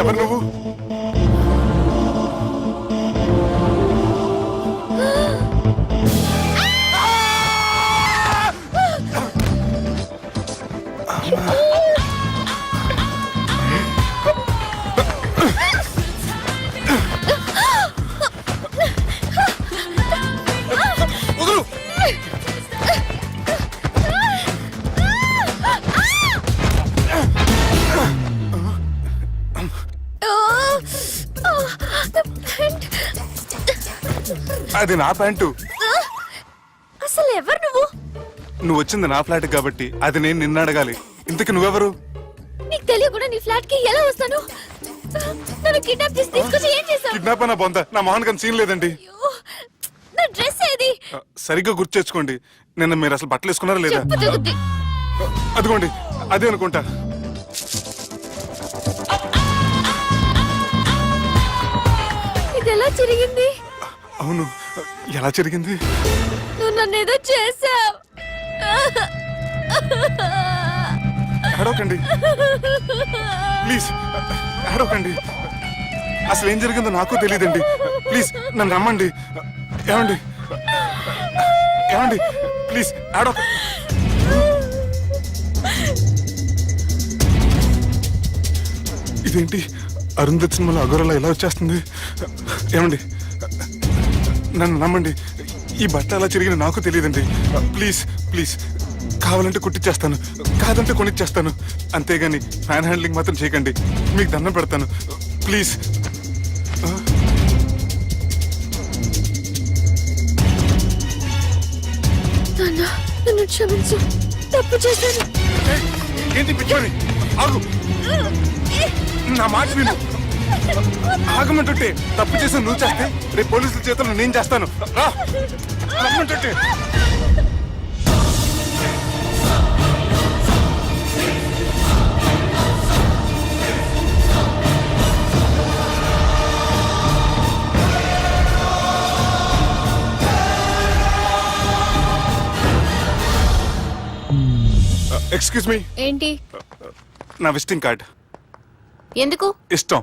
ఎవరు నువ్వు? అది నా ప్యాంటు. అసలు ఎవరు నువ్వు? నువ్వు వచ్చింది నా ఫ్లాట్ కాబట్టి అది నేను నిన్ను అడగాలి. ఇంతకు నువ్వెవరు? నీకు తెలియకుండా నీ ఫ్లాట్ కి ఎలా వస్తాను? నన్ను కిడ్నాప్ చేసి తీసుకొచ్చి ఏం చేసావు? కిడ్నాప్ అన్న బొంద, నా మొహన్ కన్నా సీన్ లేదండి. నా డ్రెస్ ఏది? సరిగ్గా గుర్తు తెచ్చుకోండి. నిన్న మీరు అసలు బట్టలు వేసుకున్నారా లేదా? అదిగోండి అదే అనుకుంటా. ఇది ఎలా జరిగింది? అవును, ఎలా జరిగింది? నువ్వు నన్ను ఏదో చేసావు. ఏడవకండి ప్లీజ్, ఏడవకండి. అసలు ఏం జరిగిందో నాకు తెలియదండి. ప్లీజ్ నన్ను రమ్మండి. ఏమండి ఏమండి ప్లీజ్ ఏడవ. ఇదేంటి అరుంధతి సినిమాలో అఘోరలా ఎలా వచ్చేస్తుంది? ఏమండి నన్ను నమ్మండి. ఈ బట్ట అలా చిరిగిన నాకు తెలియదండి. ప్లీజ్ ప్లీజ్, కావాలంటే కుట్టిచ్చేస్తాను, కాదంటే కొనిచ్చేస్తాను. అంతేగాని ఫ్యాన్ హ్యాండ్లింగ్ మాత్రం చేయకండి. మీకు దండం పెడతాను ప్లీజ్. నన్ను క్షమించు, తప్పు చేశాను. ఏంటి పిచ్చోని? ఆగు, నా మాట విను. ఆగమంటుంటే తప్పు చేసి నువ్వు చేస్తే రేపు పోలీసుల చేతుల్లో నేను చేస్తాను. రా రమ్మంటుంటే. Excuse me. ఏంటి? నా విజిటింగ్ కార్డ్. ఎందుకు? ఇష్టం.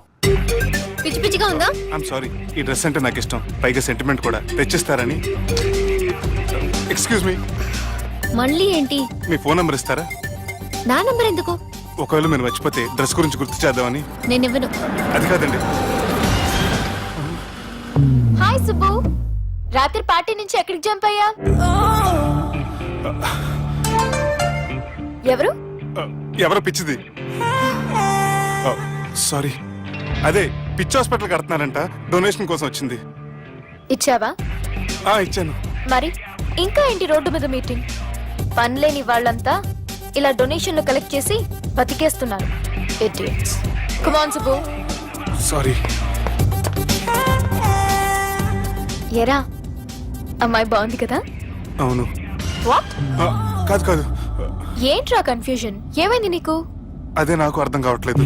పిచ్చి పిచ్చిగా ఉందా? ఐఎమ్ సారీ, ఈ డ్రెస్ అంటే నాకు ఇష్టం, పైగా సెంటిమెంట్ కూడా. తెచ్చిస్తారని. Excuse me. మళ్ళీ ఏంటి? మీ ఫోన్ నంబర్ ఇస్తారా? నా నంబర్ ఎందుకు? ఒకవేళ మీరు మర్చిపోతే డ్రెస్ గురించి గుర్తు చేద్దామని. నేను ఇవ్వను. అది కాదండి. హాయ్ సుబ్బు, రాత్రి పార్టీ నుంచి ఎక్కడికి జంప్ అయ్యా? ఎవరు? ఎవరో పిచ్చిది. సారీ, అదే పిచ్చి హాస్పిటల్ కడుతున్నారంట, డొనేషన్ కోసం వచ్చింది. ఇచ్చావా? ఇచ్చాను. మరి ఇంకా ఏంటి రోడ్డు మీద మీటింగ్? పనిలేని వాళ్ళంతా ఇలా డొనేషన్లు కలెక్ట్ చేసి బతికేస్తున్నారు. Idiots. Come on Subbu. Sorry. ఎరా, అమ్మాయి బాగుంది కదా? అవును. వాట్? కాదు కాదు. ఏంట్రా కన్ఫ్యూజన్? ఏమైంది నీకు? అదే నాకు అర్థం కావట్లేదు.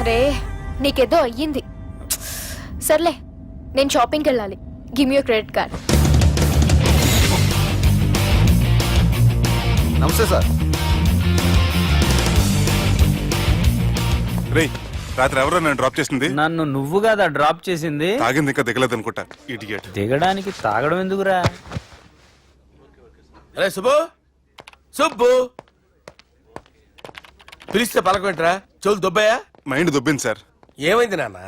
అరే, నీకేదో అయ్యింది. సర్లే, నేను షాపింగ్కి వెళ్ళాలి. Give me your credit card. నమస్తే సార్. రేయ్, రాత్రి ఎవరో నన్ను డ్రాప్ చేసింది? నన్ను నువ్వు కదా డ్రాప్ చేసింది. తాగింది ఇంకా దిగలేదు అనుకుంటా. ఇడియట్. దిగడానికి తాగడం ఎందుకురా? అరే సుబ్బు, సుబ్బు పిలిస్తే పలకమంటరా? చెవులు దొబ్బాయా? Mind దొబ్బింది sir. ఏమైంది నాన్న?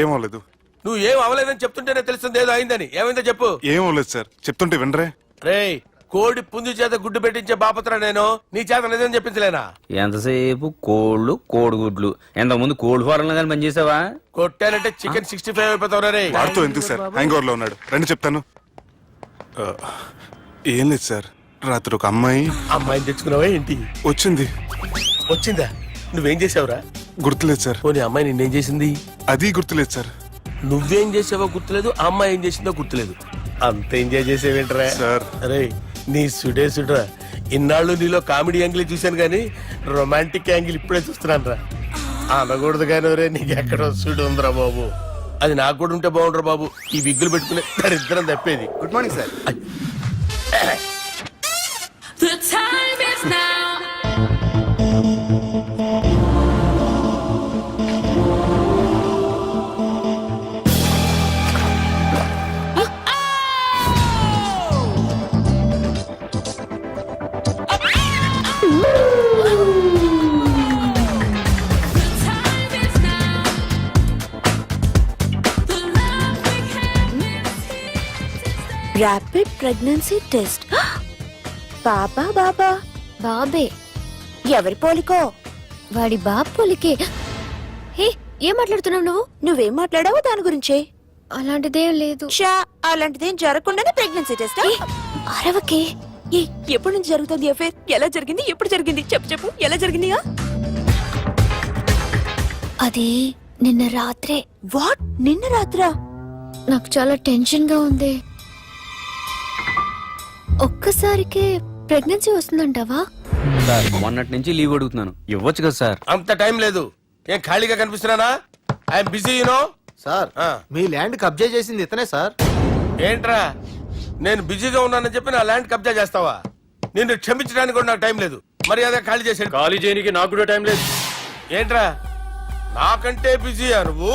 ఏమవలేదు. నువ్వు ఏం అవలేదని చెప్తుంటేనే తెలుస్తుంది ఏదో అయిందని. ఏమైందో చెప్పు. ఏమవలేదు సార్, చెప్తుంటే వినరే. రేయ్, కోడి పుంజు చేత గుడ్డు పెట్టించే బాపత్ర నేను. నీ చేత నిజం చెప్పించలేనా? ఎంతసేపు కోళ్ళు కోడిగుడ్లు. ఎంతకుముందు కోడి ఫారంలో కానీ పనిచేసావా? కొట్టానంటే చికెన్ 65 అయిపోతావు రే. వాడుతూ ఎందుకు సార్, హ్యాంగ్ ఓవర్ లో ఉన్నాడు. రండి చెప్తాను. ఏం లేదు సార్, రాత్రి ఒక అమ్మాయిని తెచ్చుకున్నావా ఏంటి? వచ్చింది. వచ్చిందా? నువ్వేం చేసావురా? గుర్తులేదు సార్. పోనీ అమ్మాయి నిన్నేం చేసింది? అది గుర్తులేదు సార్. నువ్వేం చేసావో గుర్తులేదు, ఆ అమ్మాయి ఏం చేసిందో గుర్తులేదు. అంత ఎంజాయ్ చేసేవేంట్రా సార్. అరే నీ సుడే సుడ్రా. ఇన్నాళ్ళు నీలో కామెడీ యాంగిల్ చూశాను కానీ రొమాంటిక్ యాంగిల్ ఇప్పుడే చూస్తున్నాను రా. అనకూడదు కానీ రే, నీకు ఎక్కడో సుడు ఉందిరా బాబు. అది నాకు కూడా ఉంటే బాగుండ్రా బాబు. ఈ విగ్గులు పెట్టుకునే దరిద్రం తప్పేది. Good morning sir. The time is now. The time is now. The love we have is here to stay. Rapid pregnancy test. బాబా బాబా బాబే, ఎవరి పోలికో? వాడి బాపోలికే. హే, ఏం మాట్లాడుతున్నావు నువ్వు? నువ్వేం మాట్లాడావో దాని గురించే. అలాంటిదేం లేదు. షా, అలాంటిదేం జరగకుండానే ప్రెగ్నెన్సీ టెస్ట్. అరవకే. ఎప్పటి నుంచి జరుగుతుంది అఫేర్? ఎలా జరిగింది? ఎప్పుడు జరిగింది? చెప్పు చెప్పు, ఎలా జరిగిందిగా? అది నిన్న రాత్రే. వాట్? నిన్న రాత్రా? నాకు చాలా టెన్షన్ గా ఉంది. ఒక్కసారికే ప్రెగ్నెన్సీ వస్తుందంటావా? సార్ మొన్నటి నుంచి లీవ్ అడుగుతున్నాను, ఇవ్వచ్చు కదా సార్? అంత టైం లేదు. ఏం ఖాళీగా కనిపిస్తున్నానా? I'm busy you know. సార్ మీ ల్యాండ్ కబ్జా చేసింది ఇతనే సార్. ఏంట్రా, నేను బిజీగా ఉన్నానని చెప్పి నా ల్యాండ్ కబ్జా చేస్తావా? నిన్ను క్షమించడానికి కూడా నాకు టైం లేదు. మర్యాద ఖాళీ చేసాడు. ఖాళీ చేయడానికి నాకు కూడా టైం లేదు. ఏంట్రా, నాకంటే బిజీయా నువ్వు?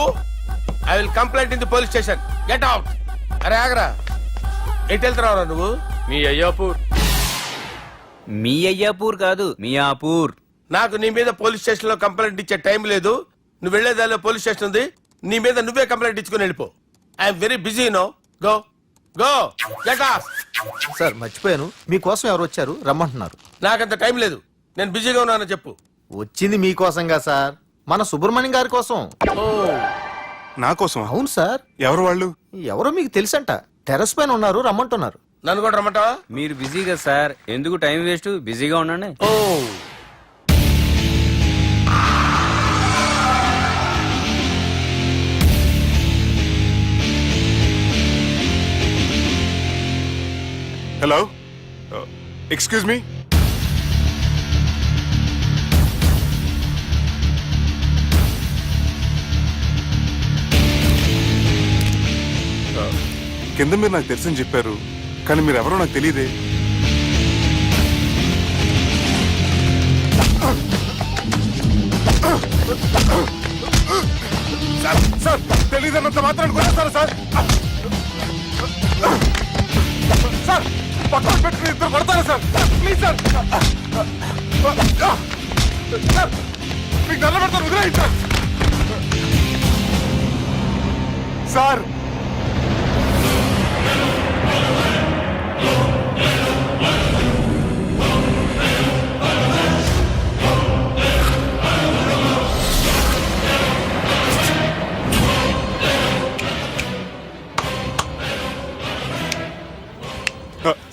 I will complaint in the police station. Get out. అరే ఆగరా, ఎటు వెళ్తున్నావురా నువ్వు? మీ అయ్యాపూర్. మీ అయ్యాపూర్ కాదు, మియాపూర్. నాకు నీ మీద పోలీస్ స్టేషన్ లో కంప్లైంట్ ఇచ్చే టైం లేదు. నువ్వు వెళ్లేదాలో పోలీస్ స్టేషన్ ఉంది. నీ మీద నువ్వే కంప్లైంట్ ఇచ్చుకుని వెళ్ళిపో. I'm very busy no. Go go get off. Sir మర్చిపోయాను, మీకోసం ఎవరు వచ్చారు రమ్మంటున్నారు. నాకంత టైం లేదు, నేను బిజీగా ఉన్నానని చెప్పు. వచ్చింది మీకోసంగా సార్, మన సుబ్రహ్మణ్యం గారి కోసం. ఓ, నా కోసం? అవును సార్. ఎవరు వాళ్ళు? ఎవరో మీకు తెలుసంట, టెర్రస్ పైన ఉన్నారు, రమ్మంటున్నారు. నన్ను కూడా రమ్మంటావా? మీరు బిజీ కదా సార్, ఎందుకు టైం వేస్ట్? బిజీగా ఉండండి. ఓ, హలో, ఎక్స్క్యూజ్ మీ. కింద మీరు నాకు తెలుసని చెప్పారు, కానీ మీరు ఎవరో నాకు తెలియదే. సార్, సార్, తెలియదన్నంత మాత్రాన్ని కొనేస్తారా సార్? సార్, పక్కన పెట్టుకుని ఇద్దరు కొడతారా సార్? Please sir. సార్, మీకు నల్ల పెడతాను, వదిలేయండి సార్. సార్,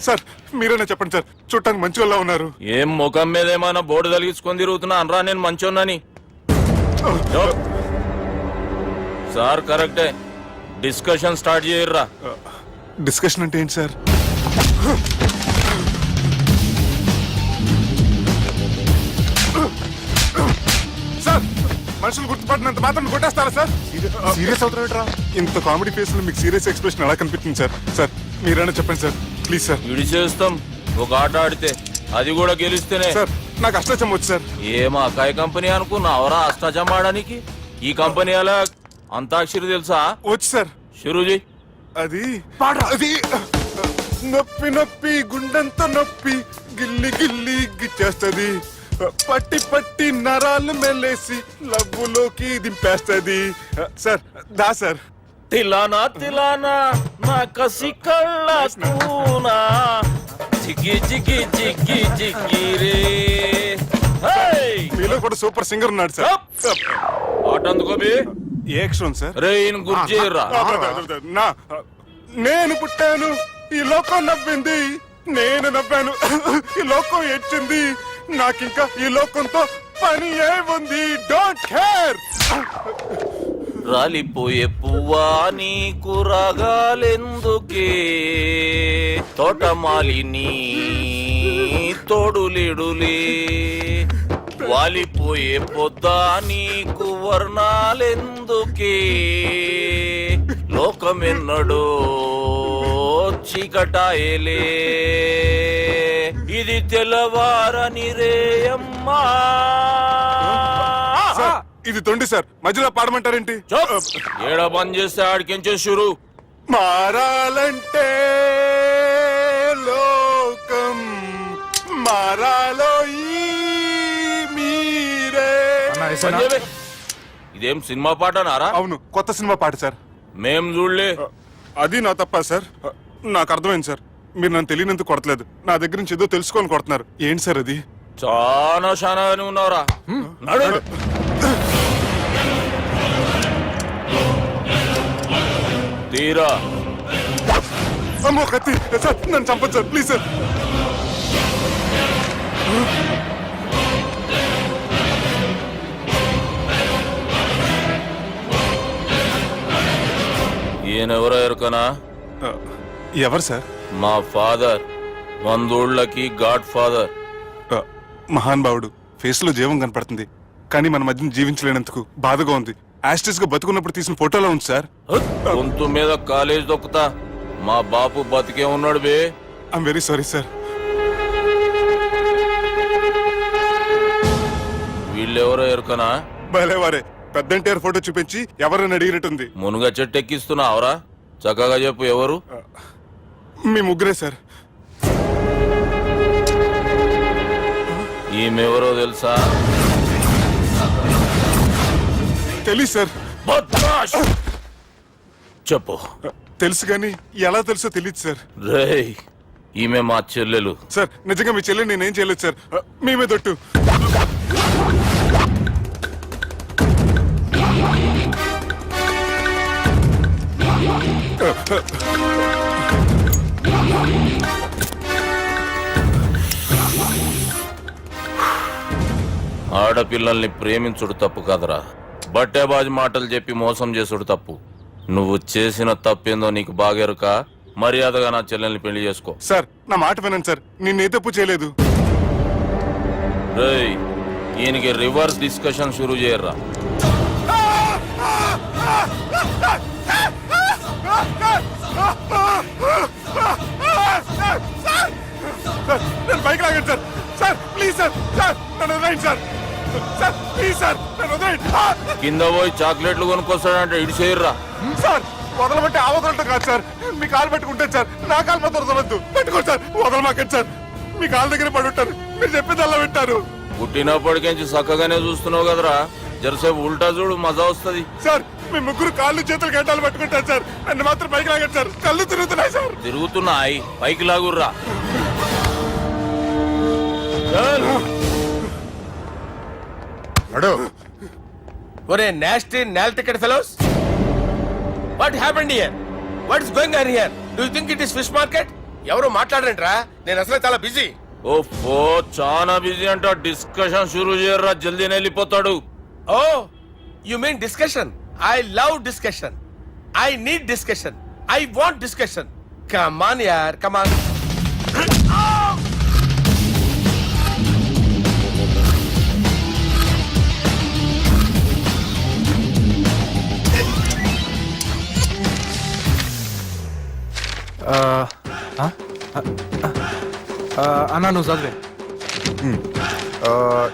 సార్ మీరైనా చెప్పండి సార్, చూడటానికి మంచి వాళ్ళ ఉన్నారు. ఏం ముఖం మీద ఏమైనా బోర్డు తలిగించుకొని తిరుగుతున్నా అనరా నేను మంచోన్నాని? సార్ కరెక్టే, డిస్కషన్ స్టార్ట్ చేయర్రా. డిస్కషన్ అంటే ఏంటి సార్? సార్, మనుషులు గుర్తుపట్టినంత మాత్రం కొట్టేస్తారా సార్? సీరియస్ అవుతారా? ఇంత కామెడీ ఫేస్ లో మీకు సీరియస్ ఎక్స్ప్రెషన్ ఎలా కనిపిస్తుంది సార్? సార్ మీరైనా చెప్పండి సార్, ప్లీజ్ సార్. విడిచేస్తాం ఒక ఆట ఆడితే, అది కూడా గెలిస్తేనే. సార్, నాకు అష్టాచం వచ్చు సార్. ఏం అకాయ కంపెనీ అనుకున్నావరా అష్టాచం ఆడడానికి? ఈ కంపెనీ అలా అంతాక్షరి తెలుసా? వచ్చు సార్. షురూజీ. అది అది నొప్పి నొప్పి గుండెంత నొప్పి గిల్లి గిల్లి గిచ్చేస్తది, పట్టి పట్టి నరాలు మెల్లేసి లవ్వులోకి దింపేస్తది. సార్ దా సార్. తిలానా తిలానా నా కసి కళ్ళ కూనా జిగి జిగి జిగి జిగి రే. మీలో కూడా సూపర్ సింగర్ ఉన్నాడు సార్. ఆట అందుకోబి ఏ అక్షరం సార్? రే ఈయన గుర్తు చేయర్రా. నా నేను పుట్టాను, ఈ లోకం నవ్వింది, నేను నవ్వాను, ఈ లోకం ఏడ్చింది, నాకింకా ఈ లోకంతో పని ఏముంది, డోంట్ కేర్. రాలిపోయే పువ్వా నీకు రాగాలెందుకే, తోటమాలిని తోడులిడులే, వాలిపోయే పొద్దా నీకు వర్ణాలెందుకే, లోకమెన్నడో చీకటాయలే, ఇది తెల్లవారని రేయమ్మా. సార్, ఇది తొండి సార్, మధ్యలో పాడమంటారేంటి? ఏడ బంద్ చేస్తే ఆడికించే షురు. మారాలంటే లోకం మారాలో ఈ మీరే. సంజయ్, ఇదేం సినిమా పాట నారా? అవును, కొత్త సినిమా పాట సార్. మేం చూడలే. అది నా తప్ప సార్. నాకు అర్థమైంది సార్, మీరు నన్ను తెలియనందుకు కొడతలేదు, నా దగ్గర నుంచి ఏదో తెలుసుకొని కొడుతున్నారు. ఏంటి సార్ అది? చాలా శానాగానే ఉన్నావురా. నడు. తీరా అమ్మో కత్తి సార్, నన్ను చంపదు సార్, ప్లీజ్ సార్. ఈయనెవరో ఎరుకనా? ఎవరు సార్? మా ఫాదర్, 100 గాడ్ ఫాదర్. మహాన్ భావుడు, ఫేస్ లో జీవం కనపడుతుంది, కానీ మన మధ్యన జీవించలేనందుకు బాధగా ఉంది. యాస్టిస్ గా బతుకున్నప్పుడు తీసిన ఫోటోలో ఉంది సార్. గొంతు మీద కాలేజ్ దొక్కుతా. మా బాపు బతికే ఉన్నాడు బే. I'm very sorry sir. వీళ్ళెవరో ఎరుకనా? భలేవారే, పెద్ద ఎన్టీఆర్ ఫోటో చూపించి ఎవరైనా అడిగినట్టుంది. మునుగ చెట్టు ఎక్కిస్తున్నావురా? చక్కగా చెప్పు, ఎవరు? మీ ముగ్గురే సార్. ఈమెవరో తెలుసా? తెలుసు సార్. బద్మాష్! చెప్పు. తెలుసు కానీ ఎలా తెలుసో తెలియదు సార్. రేయ్, ఈమె మా చెల్లెలు. సార్, నిజంగా మీ చెల్లి నేనేం చేయలేదు సార్. మీ మీద ఒట్టు. ఆడపిల్లల్ని ప్రేమించుడు తప్పు కాదురా, బట్టేబాజు మాటలు చెప్పి మోసం చేసుడు తప్పు. నువ్వు చేసిన తప్పేందో నీకు బాగెరుక. మర్యాదగా నా చెల్లెల్ని పెళ్లి చేసుకో. సార్, నా మాట వినండి సార్, నేనే తప్పు చేయలేదు. రేయ్, ఈయనకి రివర్స్ డిస్కషన్ షురూ చేయర్రా. సార్, నన్ను బైక్ లాగండి sir. Sir please sir, sir నన్ను వదిలేయండి సార్. సార్ ప్లీజ్ సార్, నన్ను వదిలేయండి. కింద పోయి చాక్లెట్లు కొనుక్కొస్తాడంటే ఇటు చేయర్రా. సార్, వదలమంటే ఆ వదలటం కాదు సార్, మీ కాలు పెట్టుకుంటాను సార్, నా కాలు మాత్రం వదలవద్దు. పెట్టుకోండి సార్, వదలమాకండి సార్. మీ కాలు దగ్గర పడి ఉంటారు, మీరు చెప్పేది అలా వింటారు. పుట్టినప్పటికేంచి చక్కగానే చూస్తున్నావు కదరా, జరసేపు ఉల్టా చూడు, మజా వస్తుంది. సార్, మీ ముగ్గురు కాళ్ళు చేతులు గంటలు పెట్టుకుంటారు సార్, నన్ను మాత్రం బైక్ లాగండి సార్, కళ్ళు తిరుగుతున్నాయి సార్. తిరుగుతున్నాయి, పైకి లాగుర్రా. ఒరే నాస్టీ నాల్ ticket fellows, what happened here? What is going on here? Do you think it is fish market? ఎవరు మాట్లాడరంట్రా, నేను అసలే చాలా బిజీ. ఓఫో, చాలా బిజీ అంట. డిస్కషన్ షురూ చేయర్రా, జల్దీ వెళ్ళిపోతాడు. Oh, you mean discussion? I love discussion. I need discussion. I want discussion. Come on యార్, కమ్ ఆన్. అన్నా నువ్వు చదివే.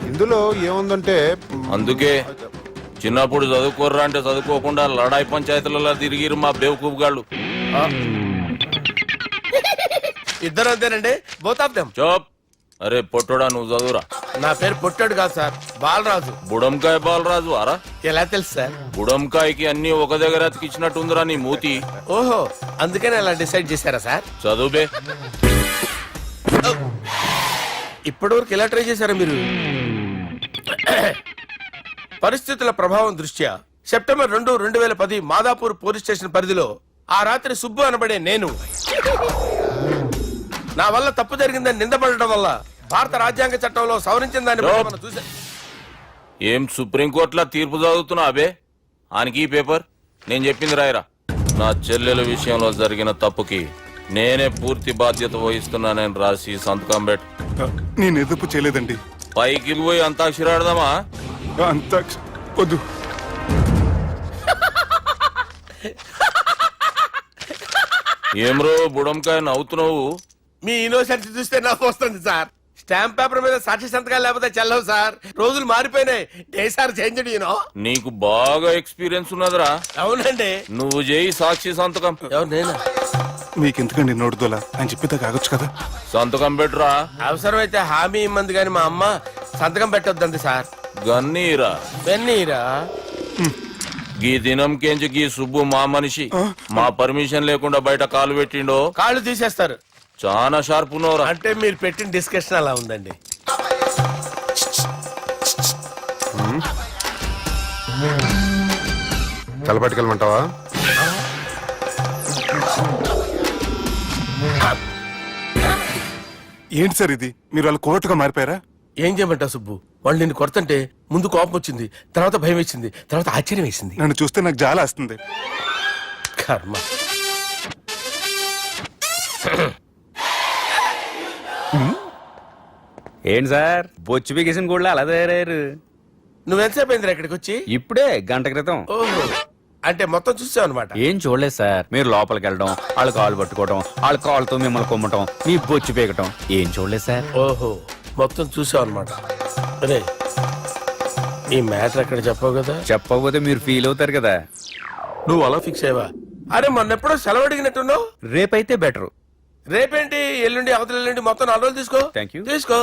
ఇందులో ఏముందంటే అందుకే చిన్నప్పుడు చదువుకోర్రా అంటే చదువుకోకుండా లడాయి పంచాయతీలలో తిరిగిరు మా బేవకూపు గాళ్ళు. ఇద్దరు అంతేనండి, బోత్ ఆఫ్ దెమ్. చోప్. అరే పొట్టోడా, నువ్వు చదువురా. నా పేరు పొట్టాడు కాదు సార్, బాలరాజు. బుడంకాయ బాలరాజు అరా? ఎలా తెలుసు సార్? బుడంకాయకి అన్ని ఒక దగ్గర అతికిచ్చినట్టుందిరా నీ మూతి. ఓహో, అందుకని అలా డిసైడ్ చేశారా సార్? చదువుబే. ఇప్పటి వరకు ఎలా ట్రై చేశారా మీరు? పరిస్థితుల ప్రభావం దృష్ట్యా సెప్టెంబర్ 2, 2010 మాదాపూర్ పోలీస్ స్టేషన్ పరిధిలో ఆ రాత్రి సుబ్బు అనబడే నేను నా వల్ల తప్పు జరిగిందని నిందపడటం వల్ల భారత రాజ్యాంగ చట్టంలో సవరించిన దాన్ని బట్టి మనం చూసా. ఏం సుప్రీంకోర్టులో తీర్పు చదువుతున్నా అబే ఆనికి ఈ పేపర్ నేను చెప్పింది రాయరా. నా చెల్లెల విషయంలో జరిగిన తప్పుకి నేనే పూర్తి బాధ్యత వహిస్తున్నానని రాసి సంతకం పెట్టు. నేను ఎదుపు చేయలేదండి. పైకి పోయి అంతాక్షరి ఆడదామా? అంత వద్దు. ఏమ్రో బుడంకాయ నవ్వుతున్నావు? మీ ఇన్నోసెన్స్ చూస్తే నాకు వస్తుంది సార్. స్టాంప్ పేపర్ మీద సాక్షి సంతకాలు లేకపోతే చెల్లవు సార్. రోజులు మారిపోయినాయి. Day sir change you know. నీకు బాగా ఎక్స్పీరియన్స్ ఉన్నదిరా. అవునండి. నువ్వు చేయి సాక్షి సంతకం. ఎవరు నేనా? మీకెందుకండి నోడుదోలా అని చెప్పేదా కాగొచ్చు కదా. సంతకం పెట్టురా. అవసరమైతే హామీ ఇమ్మంది కానీ మా అమ్మ సంతకం పెట్టొద్దండి సార్. గన్నీరా వెన్నీరా. గీ దినంకేంచి గీ సుబ్బు మా మనిషి. మా పర్మిషన్ లేకుండా బయట కాలు పెట్టిండో కాళ్ళు తీసేస్తారు. చాలా షార్ప్ ఉన్నవరా. అంటే మీరు పెట్టిన డిస్కషన్ అలా ఉందండి. తలపట్టుకెళ్ళమంటావా? ఏంటి సార్ ఇది? మీరు వాళ్ళు కోర్టుగా మారిపోయారా? ఏం చేయమంటావు సుబ్బు? వాళ్ళు నిన్ను కొడుతుంటే ముందు కోపం వచ్చింది, తర్వాత భయం వేసింది, తర్వాత ఆశ్చర్యం వేసింది. నన్ను చూస్తే నాకు జాల వస్తుంది. కర్మ. ఏంటి సార్ బొచ్చు బిగేసిన కూడా అలా తయారయ్యారు? నువ్వెంతసేపు అయిందిరా ఇక్కడికి వచ్చి? ఇప్పుడే గంట క్రితం. ఓహో, అంటే మొత్తం చూసావు అనమాట. ఏం చూడలేదు సార్. మీరు లోపలికి వెళ్ళడం, వాళ్ళ కాలు పట్టుకోవడం, వాళ్ళ కాళ్ళతో మిమ్మల్ని కొమ్మటం, మీ బొచ్చు పీకటం ఏం చూడలేదు సార్. ఓహో, మొత్తం చూసావు అనమాట. అరే, ఈ మ్యాటర్ అక్కడ చెప్పావు కదా. చెప్పకపోతే మీరు ఫీల్ అవుతారు కదా. నువ్వు అలా ఫిక్స్ అయ్యవా? అరే మొన్నెప్పుడో సెలవు అడిగినట్టున్నావు. రేపైతే బెటర్. రేపేంటి? ఎల్లుండి అవతల ఎల్లుండి మొత్తం 4 రోజులు తీసుకో. Thank you. తీసుకో.